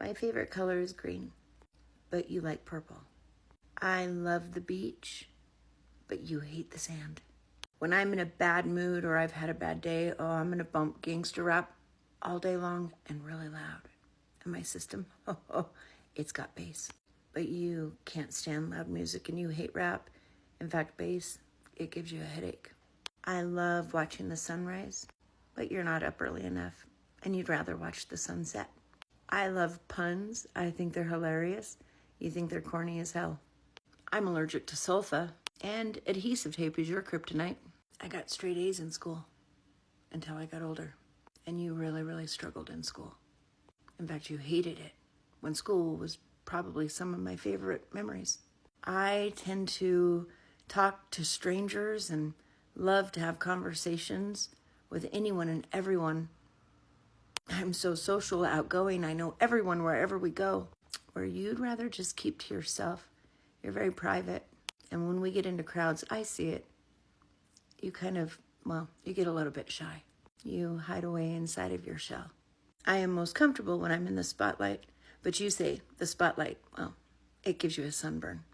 My favorite color is green, but you like purple. I love the beach, but you hate the sand. When I'm in a bad mood or I've had a bad day, I'm going to bump gangster rap all day long and really loud. And my system, it's got bass. But you can't stand loud music and you hate rap. In fact, bass, it gives you a headache. I love watching the sunrise, but you're not up early enough and you'd rather watch the sunset. I love puns. I think they're hilarious. You think they're corny as hell. I'm allergic to sulfa, and adhesive tape is your kryptonite. I got straight A's in school until I got older, and you really, really struggled in school. In fact, you hated it when school was probably some of my favorite memories. I tend to talk to strangers and love to have conversations with anyone and everyone. I'm so social, outgoing. I know everyone wherever we go. Where you'd rather just keep to yourself. You're very private. And when we get into crowds, I see it. You you get a little bit shy. You hide away inside of your shell. I am most comfortable when I'm in the spotlight. But you say the spotlight, it gives you a sunburn.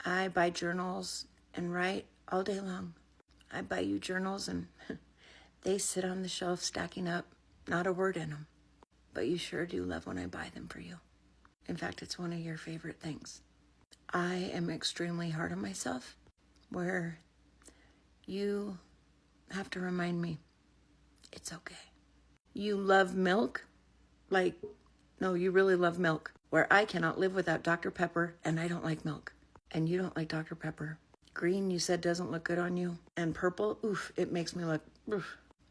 I buy journals and write all day long. I buy you journals and they sit on the shelf stacking up. Not a word in them. But you sure do love when I buy them for you. In fact, it's one of your favorite things. I am extremely hard on myself, where you have to remind me it's okay. You love milk, you really love milk, where I cannot live without Dr. Pepper, and I don't like milk. And you don't like Dr. Pepper. Green, you said, doesn't look good on you. And purple, it makes me look,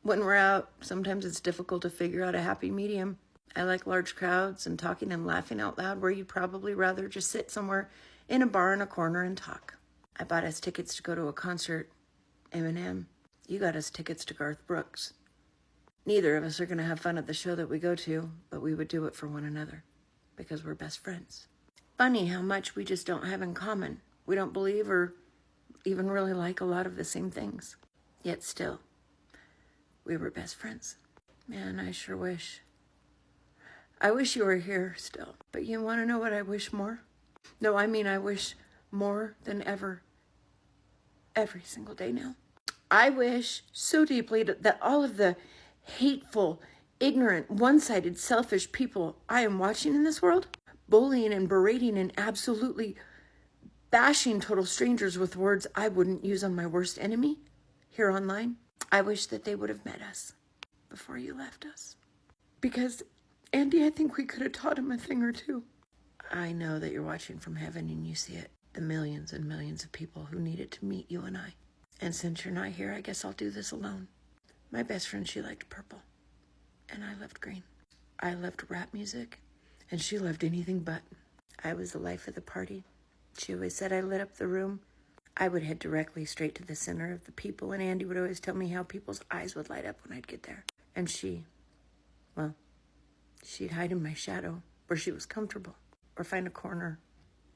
When we're out, sometimes it's difficult to figure out a happy medium. I like large crowds and talking and laughing out loud, where you'd probably rather just sit somewhere in a bar in a corner and talk. I bought us tickets to go to a concert, Eminem. You got us tickets to Garth Brooks. Neither of us are going to have fun at the show that we go to, but we would do it for one another because we're best friends. Funny how much we just don't have in common. We don't believe or even really like a lot of the same things. Yet still, we were best friends. Man, I sure wish. I wish you were here still. But you want to know what I wish more? No, I mean I wish more than ever. Every single day now. I wish so deeply that all of the hateful, ignorant, one-sided, selfish people I am watching in this world, bullying and berating and absolutely bashing total strangers with words I wouldn't use on my worst enemy here online, I wish that they would have met us before you left us. Because, Andy, I think we could have taught him a thing or two. I know that you're watching from heaven and you see it. The millions and millions of people who needed to meet you and I. And since you're not here, I guess I'll do this alone. My best friend, she liked purple. And I loved green. I loved rap music. And she loved anything but. I was the life of the party. She always said I lit up the room. I would head directly straight to the center of the people. And Andy would always tell me how people's eyes would light up when I'd get there. And she'd hide in my shadow where she was comfortable. Or find a corner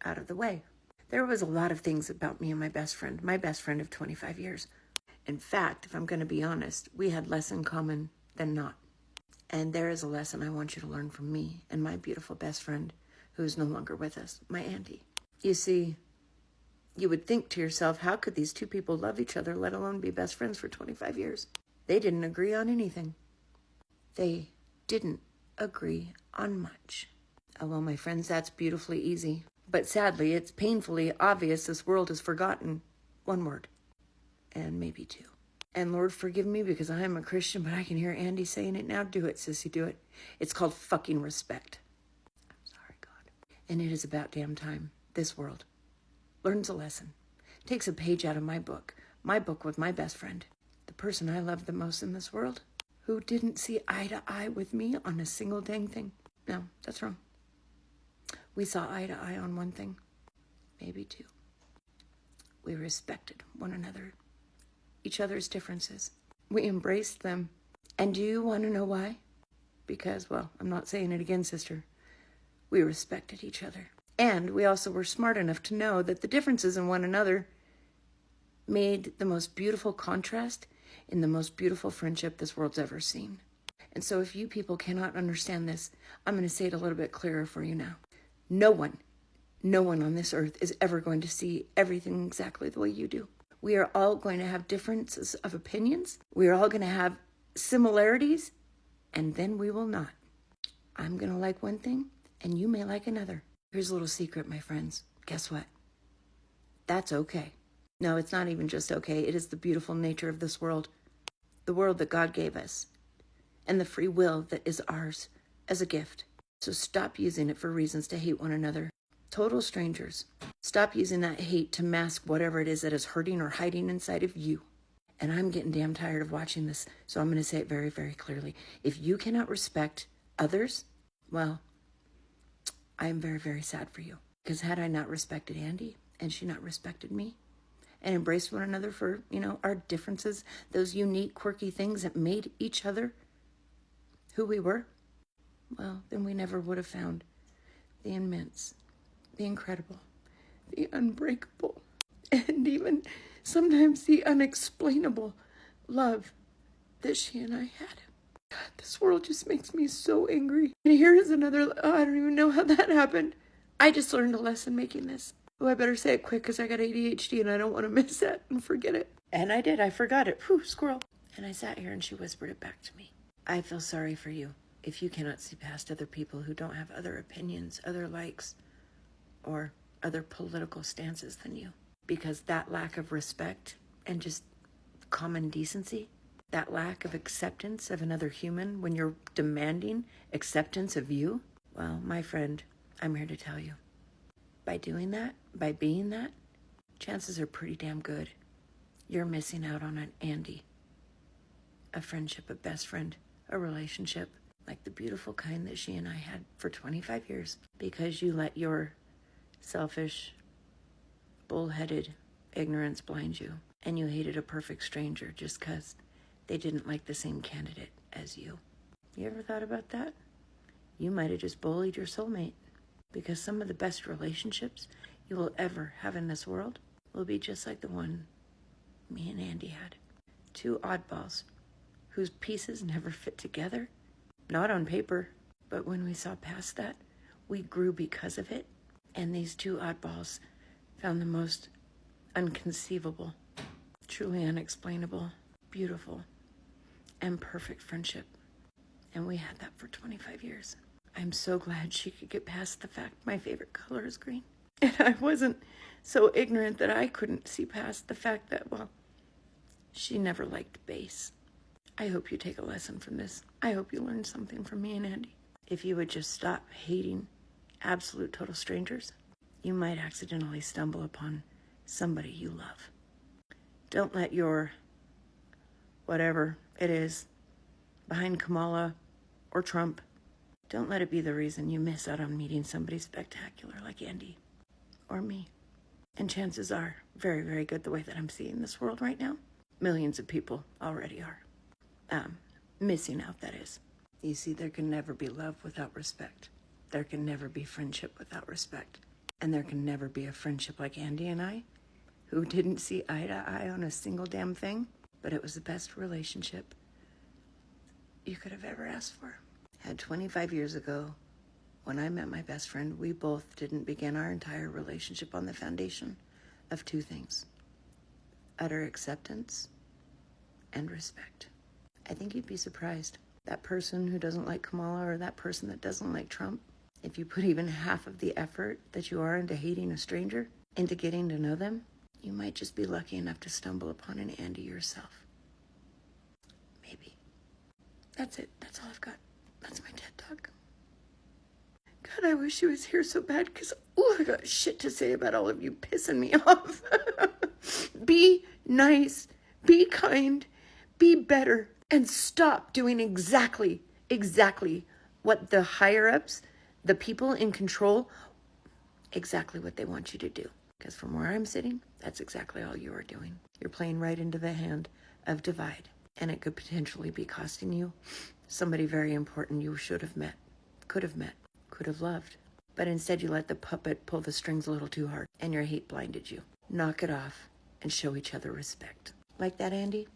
out of the way. There was a lot of things about me and my best friend of 25 years. In fact, if I'm going to be honest, we had less in common than not. And there is a lesson I want you to learn from me and my beautiful best friend, who is no longer with us, my Andy. You see, you would think to yourself, how could these two people love each other, let alone be best friends for 25 years? They didn't agree on anything. They didn't agree on much. Oh, well, my friends, that's beautifully easy. But sadly, it's painfully obvious this world has forgotten one word. And maybe two. And Lord, forgive me because I am a Christian, but I can hear Andy saying it now. Do it, sissy, do it. It's called fucking respect. I'm sorry, God. And it is about damn time this world learns a lesson. Takes a page out of my book with my best friend. The person I love the most in this world, who didn't see eye to eye with me on a single dang thing. No, that's wrong. We saw eye to eye on one thing, maybe two. We respected one another, each other's differences. We embraced them. And do you want to know why? Because, well, I'm not saying it again, sister. We respected each other. And we also were smart enough to know that the differences in one another made the most beautiful contrast in the most beautiful friendship this world's ever seen. And so if you people cannot understand this, I'm going to say it a little bit clearer for you now. No one on this earth is ever going to see everything exactly the way you do. We are all going to have differences of opinions. We are all going to have similarities, and then we will not. I'm going to like one thing, and you may like another. Here's a little secret, my friends. Guess what? That's okay. No, it's not even just okay. It is the beautiful nature of this world, the world that God gave us, and the free will that is ours as a gift. So stop using it for reasons to hate one another. Total strangers. Stop using that hate to mask whatever it is that is hurting or hiding inside of you. And I'm getting damn tired of watching this, so I'm going to say it very, very clearly. If you cannot respect others, well, I am very, very sad for you. Because had I not respected Andy, and she not respected me, and embraced one another for, our differences, those unique, quirky things that made each other who we were, well, then we never would have found the immense, the incredible, the unbreakable, and even sometimes the unexplainable love that she and I had. God, this world just makes me so angry. And here is another, I don't even know how that happened. I just learned a lesson making this. Oh, I better say it quick because I got ADHD and I don't want to miss that and forget it. And I did. I forgot it. Whew, squirrel. And I sat here and she whispered it back to me. I feel sorry for you if you cannot see past other people who don't have other opinions, other likes, or other political stances than you. Because that lack of respect and just common decency, that lack of acceptance of another human when you're demanding acceptance of you, well, my friend, I'm here to tell you. By doing that, by being that, chances are pretty damn good you're missing out on an Andy. A friendship, a best friend, a relationship like the beautiful kind that she and I had for 25 years because you let your selfish, bullheaded ignorance blind you and you hated a perfect stranger just because they didn't like the same candidate as you. You ever thought about that? You might have just bullied your soulmate because some of the best relationships you will ever have in this world will be just like the one me and Andy had. Two oddballs whose pieces never fit together. Not on paper, but when we saw past that, we grew because of it. And these two oddballs found the most unconceivable, truly unexplainable, beautiful, and perfect friendship. And we had that for 25 years. I'm so glad she could get past the fact my favorite color is green. And I wasn't so ignorant that I couldn't see past the fact that, well, she never liked bass. I hope you take a lesson from this. I hope you learn something from me and Andy. If you would just stop hating absolute total strangers, you might accidentally stumble upon somebody you love. Don't let your whatever it is behind Kamala or Trump, don't let it be the reason you miss out on meeting somebody spectacular like Andy or me. And chances are very, very good the way that I'm seeing this world right now. Millions of people already are. Missing out, that is. You see, there can never be love without respect. There can never be friendship without respect. And there can never be a friendship like Andy and I, who didn't see eye to eye on a single damn thing, but it was the best relationship you could have ever asked for. Had 25 years ago, when I met my best friend, we both didn't begin our entire relationship on the foundation of two things: utter acceptance and respect. I think you'd be surprised. That person who doesn't like Kamala or that person that doesn't like Trump, if you put even half of the effort that you are into hating a stranger, into getting to know them, you might just be lucky enough to stumble upon an Andy yourself. Maybe. That's it. That's all I've got. That's my TED Talk. God, I wish he was here so bad because, I got shit to say about all of you pissing me off. Be nice. Be kind. Be better. And stop doing exactly what the higher-ups, the people in control, exactly what they want you to do. Because from where I'm sitting, that's exactly all you are doing. You're playing right into the hand of divide. And it could potentially be costing you somebody very important you should have met, could have loved. But instead you let the puppet pull the strings a little too hard and your hate blinded you. Knock it off and show each other respect. Like that, Andy?